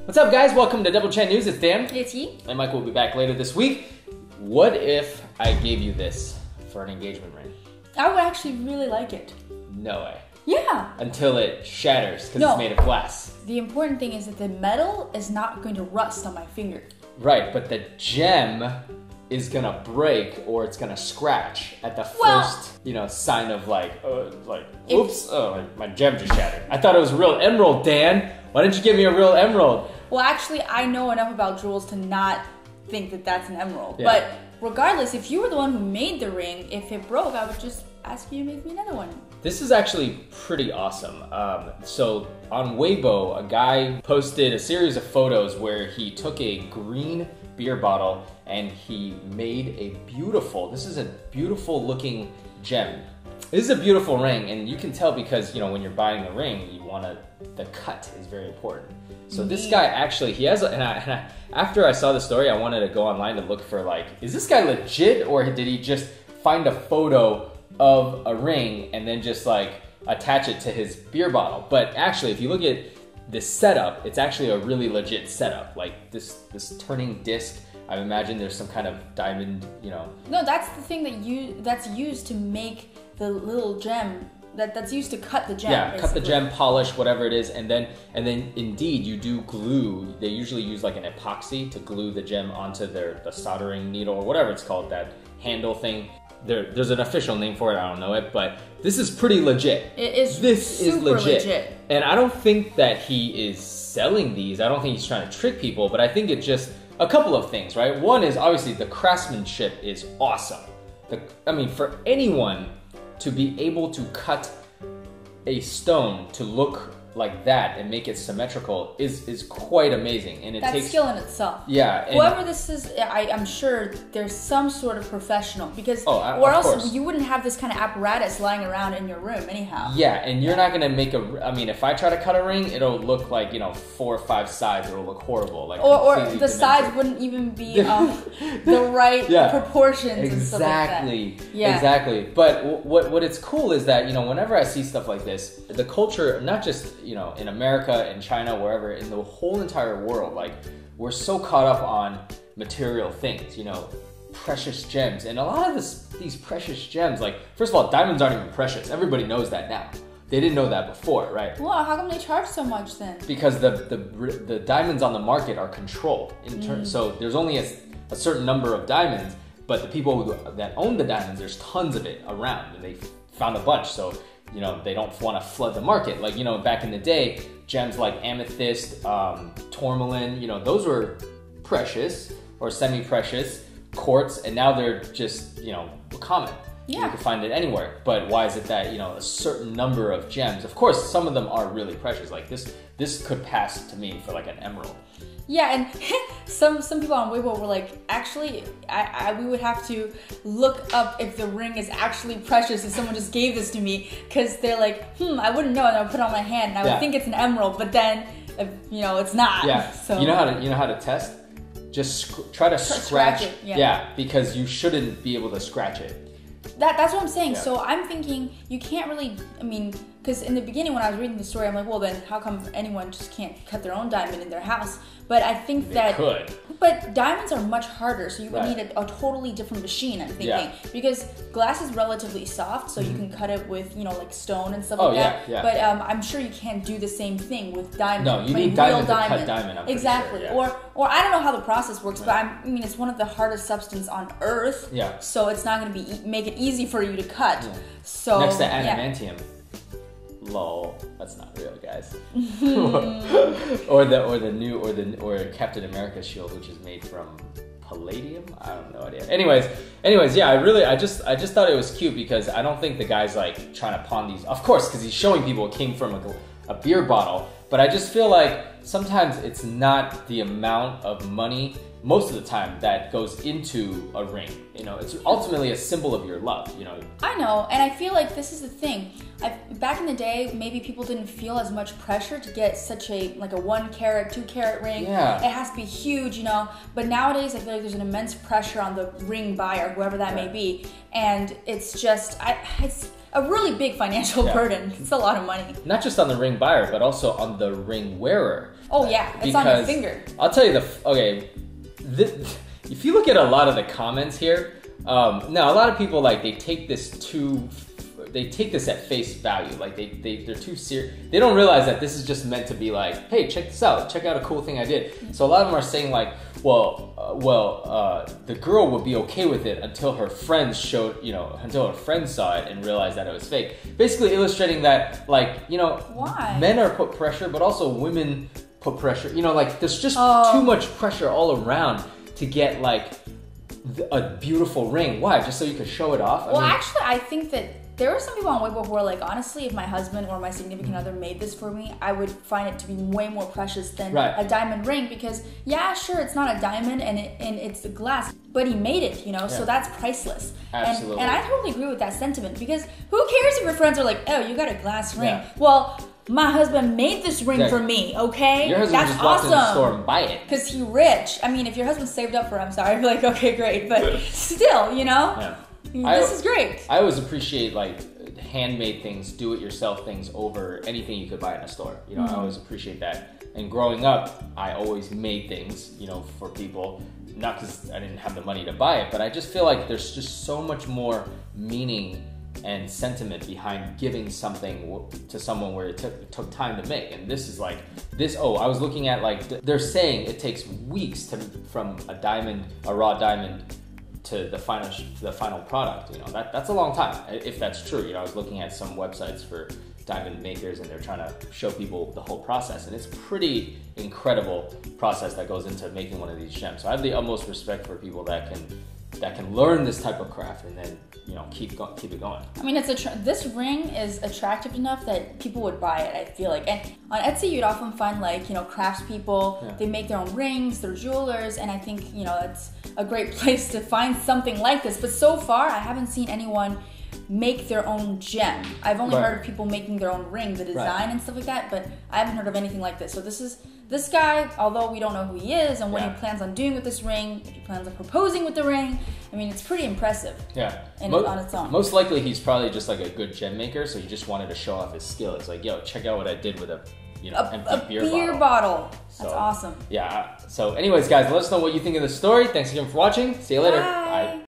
What's up, guys? Welcome to Double Chan News. It's Dan. It's Yi. And Mike will be back later this week. What if I gave you this for an engagement ring? I would actually really like it. No way. Yeah. Until it shatters because it's made of glass. The important thing is that the metal is not going to rust on my finger. Right, but the gem is gonna break or it's gonna scratch at the first, sign of oops, my gem just shattered. I thought it was a real emerald, Dan. Why didn't you give me a real emerald? Well, actually, I know enough about jewels to not think that that's an emerald. Yeah. But regardless, if you were the one who made the ring, if it broke, I would just ask you to make me another one. This is actually pretty awesome. So on Weibo, a guy posted a series of photos where he took a green beer bottle and he made this is a beautiful looking gem. This is a beautiful ring, and you can tell because, when you're buying the ring, the cut is very important. So this guy actually, he has, after I saw the story, I wanted to go online to look for is this guy legit, or did he just find a photo of a ring and then just attach it to his beer bottle? But actually, if you look at this setup, it's actually a really legit setup. This turning disc, I imagine there's some kind of diamond, No, that's the thing that's used to make the little gem. That's used to cut the gem. Yeah, basically. cut the gem, polish, whatever it is, and then indeed you do glue. They usually use an epoxy to glue the gem onto the soldering needle or whatever it's called, that handle thing. There's an official name for it, I don't know it, but this is pretty legit. It is. This is super legit. And I don't think that he is selling these. I don't think he's trying to trick people, but I think it's just a couple of things, right? One is obviously the craftsmanship is awesome. For anyone to be able to cut a stone to look like that and make it symmetrical is quite amazing, and that's skill in itself. Yeah. Whoever this is, I'm sure there's some sort of professional, because or else course. You wouldn't have this kind of apparatus lying around in your room anyhow. Yeah, and you're not gonna make if I try to cut a ring, it'll look like 4 or 5 sides. It'll look horrible. Or the sides wouldn't even be the right proportions. Exactly. And stuff like that. Yeah. Exactly. But what it's cool is that whenever I see stuff like this, the culture, not just in America and China, wherever, in the whole entire world, we're so caught up on material things, precious gems. And a lot of these precious gems, first of all, diamonds aren't even precious. Everybody knows that now. They didn't know that before, right? Well, how come they charge so much then? Because the diamonds on the market are controlled. So there's only a certain number of diamonds, but the people that own the diamonds, there's tons of it around, and they found a bunch. So they don't want to flood the market. Back in the day, gems like amethyst, tourmaline, those were precious or semi-precious, quartz, and now they're just, common. Yeah. You can find it anywhere. But why is it that, a certain number of gems, of course, some of them are really precious. This could pass to me for an emerald. Yeah, and some people on Weibo were like, actually, we would have to look up if the ring is actually precious if someone just gave this to me, because they're like, I wouldn't know, and I would put it on my hand, and I would think it's an emerald, but then, it's not. Yeah. So you know how to test? Just try to scratch it. Yeah, because you shouldn't be able to scratch it. That's what I'm saying. Yeah. So I'm thinking you can't really, because in the beginning when I was reading the story, I'm like, well, then how come anyone just can't cut their own diamond in their house? But I think They could. But diamonds are much harder, so you would Right. need a totally different machine, I'm thinking. Yeah. Because glass is relatively soft, so you can cut it with, stone and stuff Oh, like that. yeah. But I'm sure you can't do the same thing with diamond. No, you need diamond to cut diamond, I'm pretty exactly. sure, yeah. Or I don't know how the process works, but it's one of the hardest substances on Earth. Yeah. So it's not going to make it easy for you to cut. Yeah. So next to adamantium. Lol, that's not real, guys. or Captain America shield, which is made from palladium. I have no idea. Anyways, yeah. I just thought it was cute because I don't think the guy's trying to pawn these. Of course, because he's showing people it came from a beer bottle. But I just feel like sometimes it's not the amount of money, most of the time, that goes into a ring. It's ultimately a symbol of your love. I know, and I feel like this is the thing. Back in the day, maybe people didn't feel as much pressure to get such a 1 carat, 2 carat ring. Yeah. It has to be huge, But nowadays, I feel like there's an immense pressure on the ring buyer, whoever that may be, and it's just a really big financial burden. It's a lot of money. Not just on the ring buyer, but also on the ring wearer. Oh yeah, it's on your finger. I'll tell you if you look at a lot of the comments here, now a lot of people like they take this at face value. Like they're too serious. They don't realize that this is just meant to be like, hey, check this out. Check out a cool thing I did. So a lot of them are saying like, the girl would be okay with it until her friends until her friends saw it and realized that it was fake. Basically illustrating that, like, why? Men are put pressure, but also women put pressure. Like there's just too much pressure all around to get like a beautiful ring. Why? Just so you could show it off? Actually, I think that there are some people on Weibo who are like, honestly, if my husband or my significant other made this for me, I would find it to be way more precious than a diamond ring, because yeah, sure, it's not a diamond and it's the glass, but he made it, so that's priceless. Absolutely. And I totally agree with that sentiment, because who cares if your friends are like, oh, you got a glass ring? Yeah. Well, my husband made this ring for me, okay? Your husband just walked in the store and buy it. Because he's rich. I mean, if your husband saved up for it, I'm sorry, I'd be like, okay, great, but still, Yeah. This is great. I always appreciate like handmade things, do-it-yourself things over anything you could buy in a store. I always appreciate that. And growing up, I always made things, for people, not because I didn't have the money to buy it, but I just feel like there's just so much more meaning and sentiment behind giving something to someone where it took time to make. And this is like this. I was looking at like they're saying it takes weeks from a raw diamond to the final product. That's a long time if that's true. I was looking at some websites for diamond makers and they're trying to show people the whole process, and it's pretty incredible process that goes into making one of these gems. So I have the utmost respect for people that can learn this type of craft and then keep it going. I mean, this ring is attractive enough that people would buy it, I feel like. And on Etsy, you'd often find like craftspeople. They make their own rings, they're jewelers, and I think it's a great place to find something like this. But so far, I haven't seen anyone make their own gem. I've only heard of people making their own ring, the design and stuff like that, but I haven't heard of anything like this. So this guy, although we don't know who he is and what he plans on doing with this ring, if he plans on proposing with the ring, I mean, it's pretty impressive. Yeah. On its own. Most likely he's probably just like a good gem maker, so he just wanted to show off his skill. It's like, yo, check out what I did with a empty beer bottle. That's awesome. Yeah. So anyways, guys, let us know what you think of the story. Thanks again for watching. See you later. Bye.